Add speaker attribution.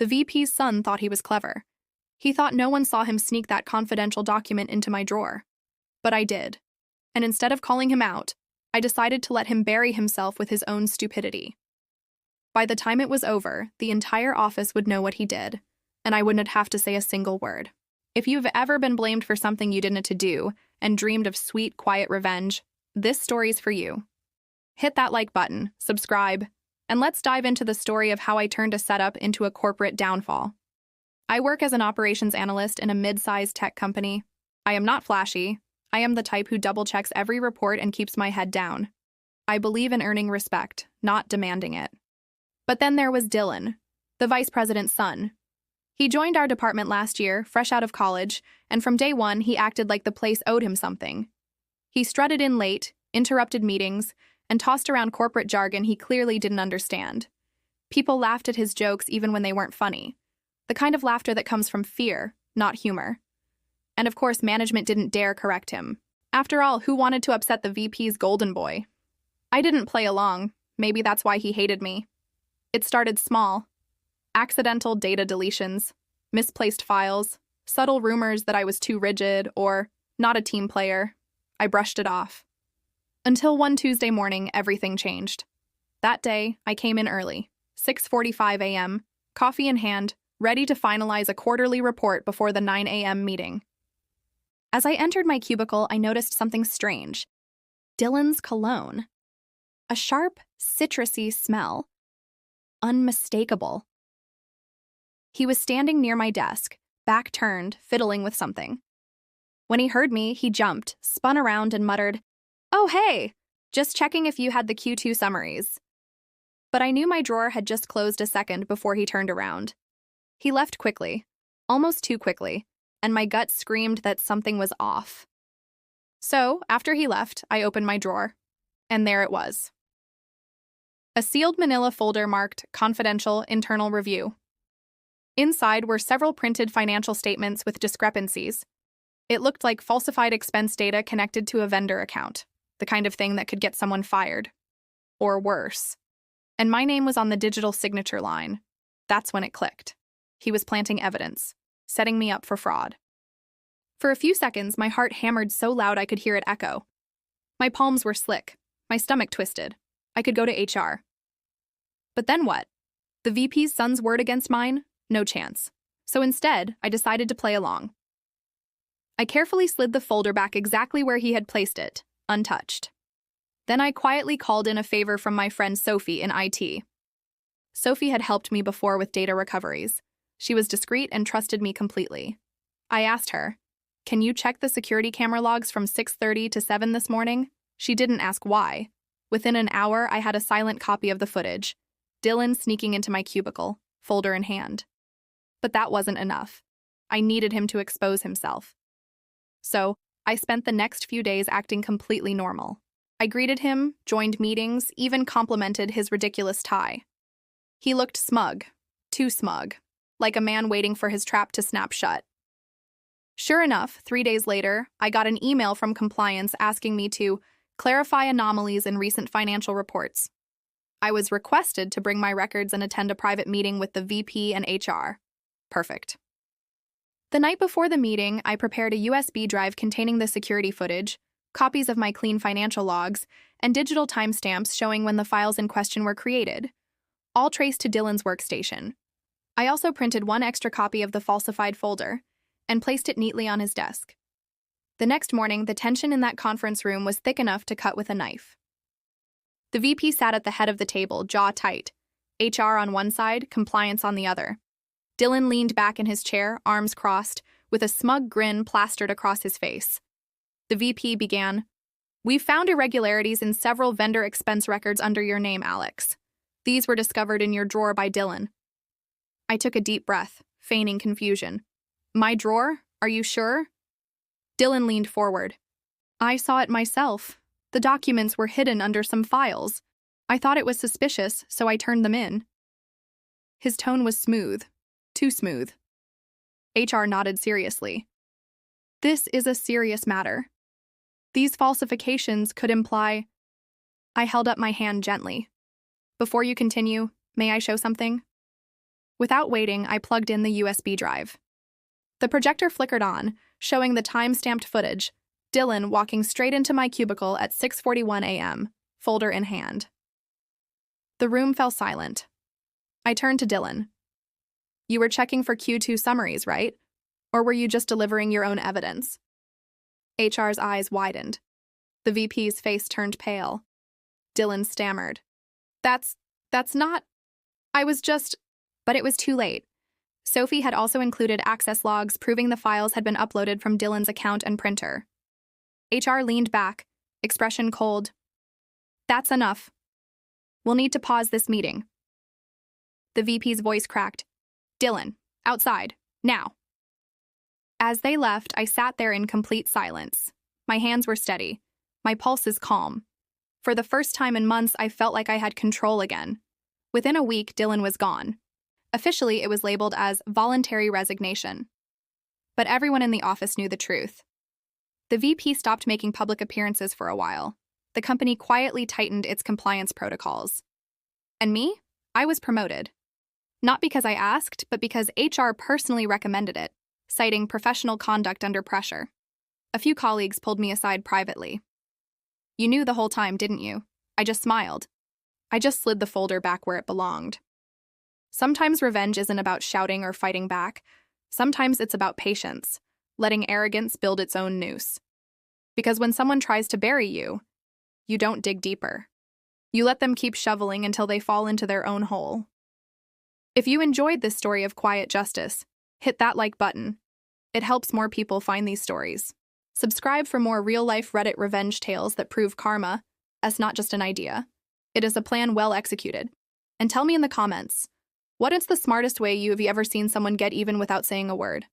Speaker 1: The VP's son thought he was clever. He thought no one saw him sneak that confidential document into my drawer. But I did. And instead of calling him out, I decided to let him bury himself with his own stupidity. By the time it was over, the entire office would know what he did, and I wouldn't have to say a single word. If you've ever been blamed for something you didn't do and dreamed of sweet, quiet revenge, this story's for you. Hit that like button, subscribe, and let's dive into the story of how I turned a setup into a corporate downfall. I work as an operations analyst in a mid-sized tech company. I am not flashy. I am the type who double-checks every report and keeps my head down. I believe in earning respect, not demanding it. But then there was Dylan, the vice president's son. He joined our department last year, fresh out of college, and from day one, he acted like the place owed him something. He strutted in late, interrupted meetings, and tossed around corporate jargon he clearly didn't understand. People laughed at his jokes even when they weren't funny. The kind of laughter that comes from fear, not humor. And of course, management didn't dare correct him. After all, who wanted to upset the VP's golden boy? I didn't play along. Maybe that's why he hated me. It started small. Accidental data deletions, misplaced files, subtle rumors that I was too rigid or not a team player. I brushed it off. Until one Tuesday morning, everything changed. That day, I came in early, 6:45 a.m., coffee in hand, ready to finalize a quarterly report before the 9 a.m. meeting. As I entered my cubicle, I noticed something strange. Dylan's cologne. A sharp, citrusy smell. Unmistakable. He was standing near my desk, back turned, fiddling with something. When he heard me, he jumped, spun around, and muttered, "Oh, hey! Just checking if you had the Q2 summaries." But I knew my drawer had just closed a second before he turned around. He left quickly, almost too quickly, and my gut screamed that something was off. So, after he left, I opened my drawer, and there it was. A sealed manila folder marked Confidential Internal Review. Inside were several printed financial statements with discrepancies. It looked like falsified expense data connected to a vendor account, the kind of thing that could get someone fired. Or worse. And my name was on the digital signature line. That's when it clicked. He was planting evidence, setting me up for fraud. For a few seconds, my heart hammered so loud I could hear it echo. My palms were slick, my stomach twisted. I could go to HR. But then what? The VP's son's word against mine? No chance. So instead, I decided to play along. I carefully slid the folder back exactly where he had placed it, untouched. Then I quietly called in a favor from my friend Sophie in IT. Sophie had helped me before with data recoveries. She was discreet and trusted me completely. I asked her, "Can you check the security camera logs from 6:30 to 7 this morning?" She didn't ask why. Within an hour, I had a silent copy of the footage. Dylan sneaking into my cubicle, folder in hand. But that wasn't enough. I needed him to expose himself. So, I spent the next few days acting completely normal. I greeted him, joined meetings, even complimented his ridiculous tie. He looked smug, too smug, like a man waiting for his trap to snap shut. Sure enough, 3 days later, I got an email from compliance asking me to clarify anomalies in recent financial reports. I was requested to bring my records and attend a private meeting with the VP and HR. Perfect. The night before the meeting, I prepared a USB drive containing the security footage, copies of my clean financial logs, and digital timestamps showing when the files in question were created, all traced to Dylan's workstation. I also printed one extra copy of the falsified folder and placed it neatly on his desk. The next morning, the tension in that conference room was thick enough to cut with a knife. The VP sat at the head of the table, jaw tight, HR on one side, compliance on the other. Dylan leaned back in his chair, arms crossed, with a smug grin plastered across his face. The VP began, "We've found irregularities in several vendor expense records under your name, Alex. These were discovered in your drawer by Dylan." I took a deep breath, feigning confusion. "My drawer? Are you sure?" Dylan leaned forward. "I saw it myself. The documents were hidden under some files. I thought it was suspicious, so I turned them in." His tone was smooth. Too smooth. HR nodded seriously. "This is a serious matter. These falsifications could imply—" I held up my hand gently. "Before you continue, may I show something?" Without waiting, I plugged in the USB drive. The projector flickered on, showing the time-stamped footage, Dylan walking straight into my cubicle at 6:41 a.m., folder in hand. The room fell silent. I turned to Dylan. You were checking for Q2 summaries, right? Or were you just delivering your own evidence? HR's eyes widened. The VP's face turned pale. Dylan stammered. That's not... I was just... But it was too late. Sophie had also included access logs proving the files had been uploaded from Dylan's account and printer. HR leaned back, expression cold. That's enough. We'll need to pause this meeting. The VP's voice cracked. Dylan, outside, now. As they left, I sat there in complete silence. My hands were steady. My pulses calm. For the first time in months, I felt like I had control again. Within a week, Dylan was gone. Officially, it was labeled as voluntary resignation. But everyone in the office knew the truth. The VP stopped making public appearances for a while. The company quietly tightened its compliance protocols. And me? I was promoted. Not because I asked, but because HR personally recommended it, citing professional conduct under pressure. A few colleagues pulled me aside privately. You knew the whole time, didn't you? I just smiled. I just slid the folder back where it belonged. Sometimes revenge isn't about shouting or fighting back. Sometimes it's about patience, letting arrogance build its own noose. Because when someone tries to bury you, you don't dig deeper. You let them keep shoveling until they fall into their own hole. If you enjoyed this story of quiet justice, hit that like button. It helps more people find these stories. Subscribe for more real-life Reddit revenge tales that prove karma as not just an idea. It is a plan well executed. And tell me in the comments, what is the smartest way you have ever seen someone get even without saying a word?